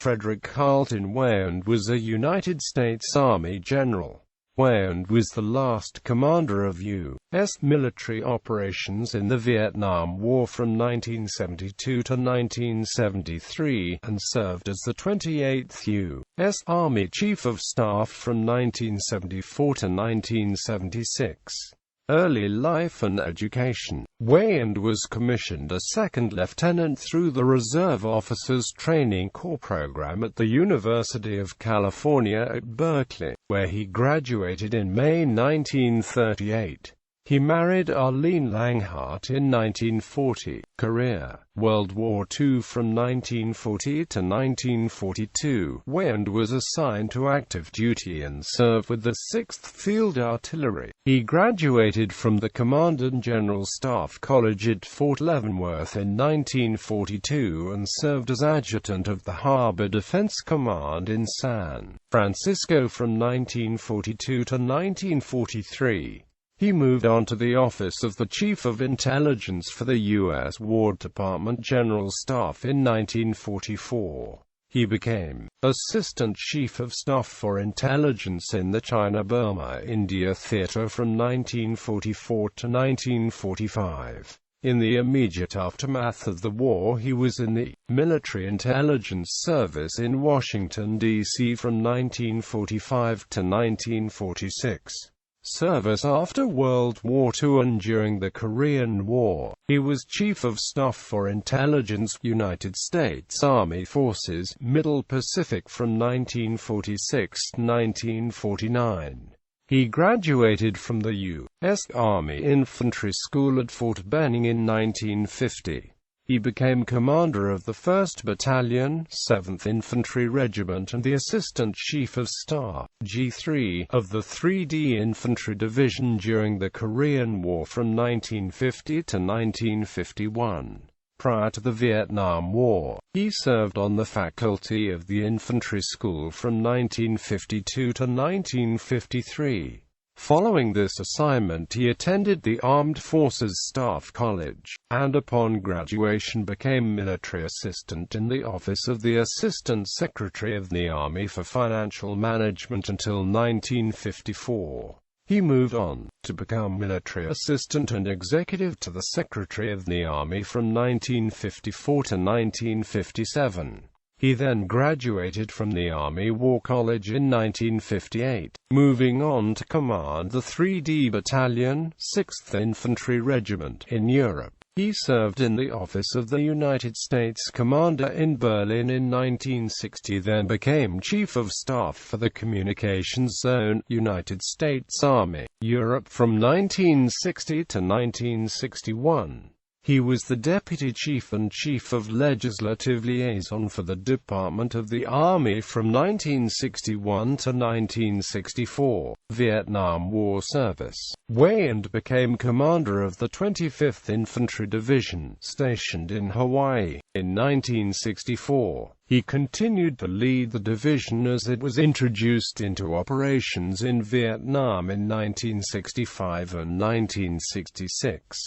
Frederick Carlton Weyand was a United States Army general. Weyand was the last commander of U.S. military operations in the Vietnam War from 1972 to 1973, and served as the 28th U.S. Army Chief of Staff from 1974 to 1976. Early life and education. Weyand was commissioned a second lieutenant through the Reserve Officers Training Corps program at the University of California at Berkeley, where he graduated in May 1938. He married Arlene Langhart in 1940. Career: World War II. From 1940 to 1942, Weyand was assigned to active duty and served with the 6th Field Artillery. He graduated from the Command and General Staff College at Fort Leavenworth in 1942 and served as adjutant of the Harbor Defense Command in San Francisco from 1942 to 1943. He moved on to the office of the Chief of Intelligence for the U.S. War Department General Staff in 1944. He became Assistant Chief of Staff for Intelligence in the China-Burma-India Theater from 1944 to 1945. In the immediate aftermath of the war, he was in the Military Intelligence Service in Washington, D.C. from 1945 to 1946. Service after World War II and during the Korean War. He was Chief of Staff for Intelligence, United States Army Forces, Middle Pacific from 1946 to 1949. He graduated from the U.S. Army Infantry School at Fort Benning in 1950. He became commander of the 1st Battalion, 7th Infantry Regiment and the Assistant Chief of Staff, G3, of the 3D Infantry Division during the Korean War from 1950 to 1951. Prior to the Vietnam War, he served on the faculty of the Infantry School from 1952 to 1953. Following this assignment he attended the Armed Forces Staff College, and upon graduation became military assistant in the Office of the Assistant Secretary of the Army for Financial Management until 1954. He moved on to become military assistant and executive to the Secretary of the Army from 1954 to 1957. He then graduated from the Army War College in 1958, moving on to command the 3D Battalion, 6th Infantry Regiment, in Europe. He served in the office of the United States Commander in Berlin in 1960, then became Chief of Staff for the Communications Zone, United States Army, Europe from 1960 to 1961. He was the Deputy Chief and Chief of Legislative Liaison for the Department of the Army from 1961 to 1964. Vietnam War service. Weyand became commander of the 25th Infantry Division, stationed in Hawaii. In 1964, he continued to lead the division as it was introduced into operations in Vietnam in 1965 and 1966.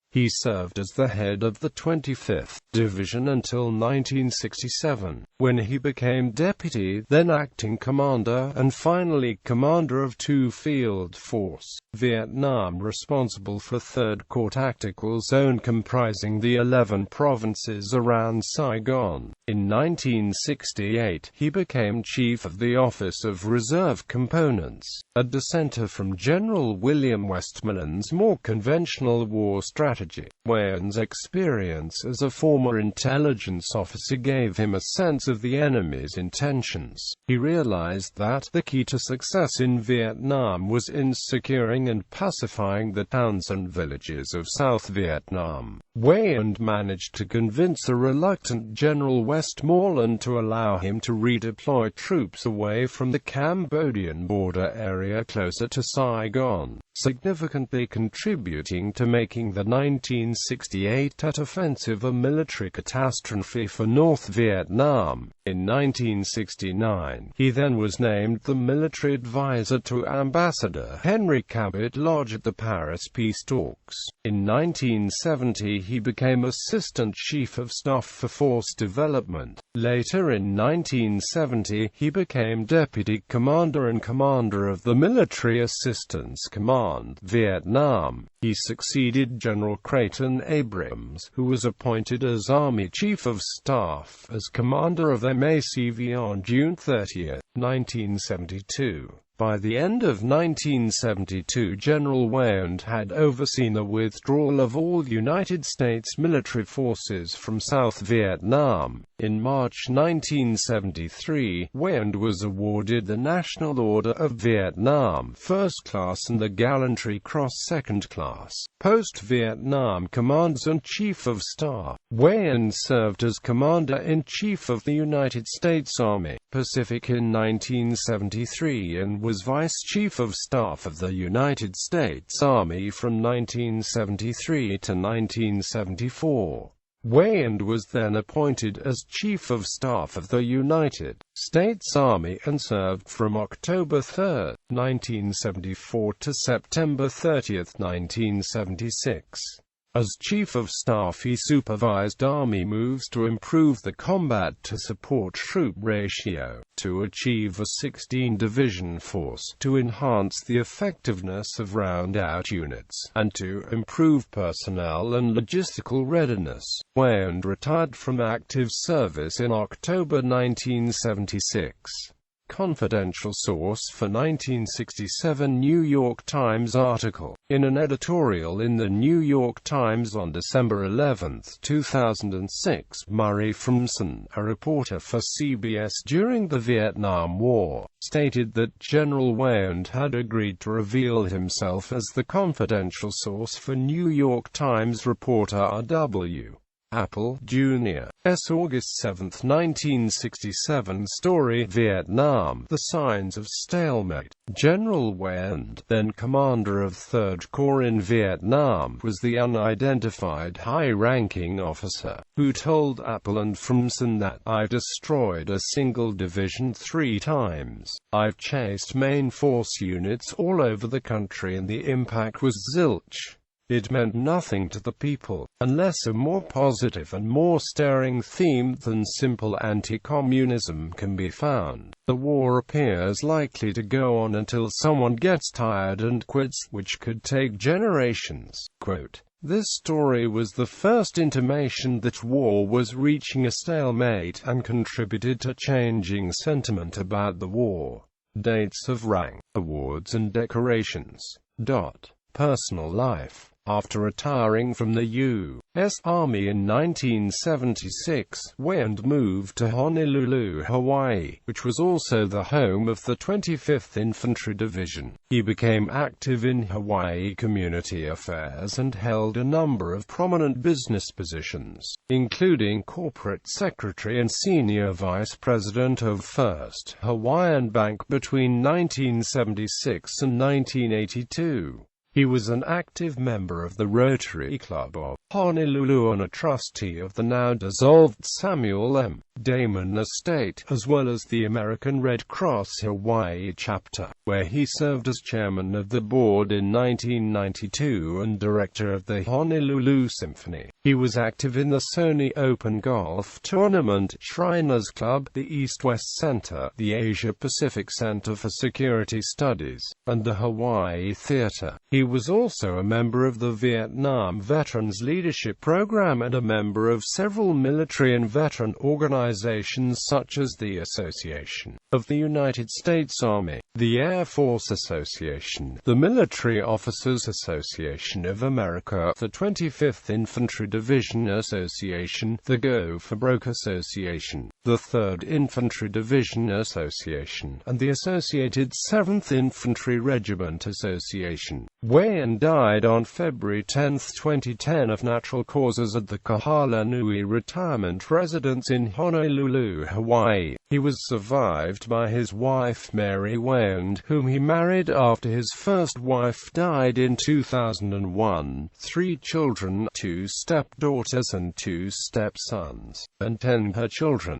He served as the head of the 25th Division until 1967, when he became deputy, then acting commander, and finally commander of 2 Field Force, Vietnam, responsible for 3rd Corps Tactical Zone comprising the 11 provinces around Saigon. In 1968, he became chief of the Office of Reserve Components, a dissenter from General William Westmoreland's more conventional war strategy. Weyand's experience as a former intelligence officer gave him a sense of the enemy's intentions. He realized that the key to success in Vietnam was in securing and pacifying the towns and villages of South Vietnam. Weyand managed to convince a reluctant General Westmoreland to allow him to redeploy troops away from the Cambodian border area closer to Saigon, significantly contributing to making the 1968 Tet Offensive a military catastrophe for North Vietnam. In 1969, he then was named the military advisor to Ambassador Henry Cabot Lodge at the Paris peace talks. In 1970, he became Assistant Chief of Staff for Force Development development. Later in 1970, he became Deputy Commander and Commander of the Military Assistance Command, Vietnam. He succeeded General Creighton Abrams, who was appointed as Army Chief of Staff, as Commander of MACV on June 30, 1972. By the end of 1972, General Weyand had overseen the withdrawal of all United States military forces from South Vietnam. In March 1973, Weyand was awarded the National Order of Vietnam First Class and the Gallantry Cross Second Class. Post-Vietnam Commander and Chief of Staff, Weyand served as Commander-in-Chief of the United States Army Pacific in 1973 and was Vice Chief of Staff of the United States Army from 1973 to 1974. Weyand was then appointed as Chief of Staff of the United States Army and served from October 3, 1974 to September 30, 1976. As Chief of Staff, he supervised Army moves to improve the combat-to-support troop ratio, to achieve a 16-division force, to enhance the effectiveness of round-out units, and to improve personnel and logistical readiness. Weyand retired from active service in October 1976. Confidential source for 1967 New York Times article. In an editorial in the New York Times on December 11, 2006, Murray Fromson, a reporter for CBS during the Vietnam War, stated that General Weyand had agreed to reveal himself as the confidential source for New York Times reporter R.W. Apple, Jr. S. August 7, 1967 story Vietnam, The Signs of Stalemate. General Weyand, then commander of 3rd Corps in Vietnam, was the unidentified high-ranking officer, who told Apple and Fromson that, "I've destroyed a single division 3 times. I've chased main force units all over the country and the impact was zilch. It meant nothing to the people, unless a more positive and more stirring theme than simple anti-communism can be found. The war appears likely to go on until someone gets tired and quits, which could take generations." Quote, "This story was the first intimation that war was reaching a stalemate and contributed to changing sentiment about the war." Dates of rank, awards and decorations. Personal life. After retiring from the U.S. Army in 1976, Weyand moved to Honolulu, Hawaii, which was also the home of the 25th Infantry Division. He became active in Hawaii community affairs and held a number of prominent business positions, including corporate secretary and senior vice president of First Hawaiian Bank between 1976 and 1982. He was an active member of the Rotary Club of Honolulu and a trustee of the now-dissolved Samuel M. Damon Estate, as well as the American Red Cross Hawaii chapter, where he served as chairman of the board in 1992 and director of the Honolulu Symphony. He was active in the Sony Open Golf Tournament, Shriners Club, the East-West Center, the Asia-Pacific Center for Security Studies, and the Hawaii Theater. He was also a member of the Vietnam Veterans Leadership Program and a member of several military and veteran organizations such as the Association of the United States Army, the Air Force Association, the Military Officers Association of America, the 25th Infantry Division Association, the Go for Broke Association, the 3rd Infantry Division Association, and the Associated 7th Infantry Regiment Association. Weyand died on February 10, 2010 of natural causes at the Kahala Nui Retirement Residence in Honolulu, Hawaii. He was survived by his wife Mary Weyand, whom he married after his first wife died in 2001, 3 children, 2 stepdaughters and 2 stepsons, and 10 her children.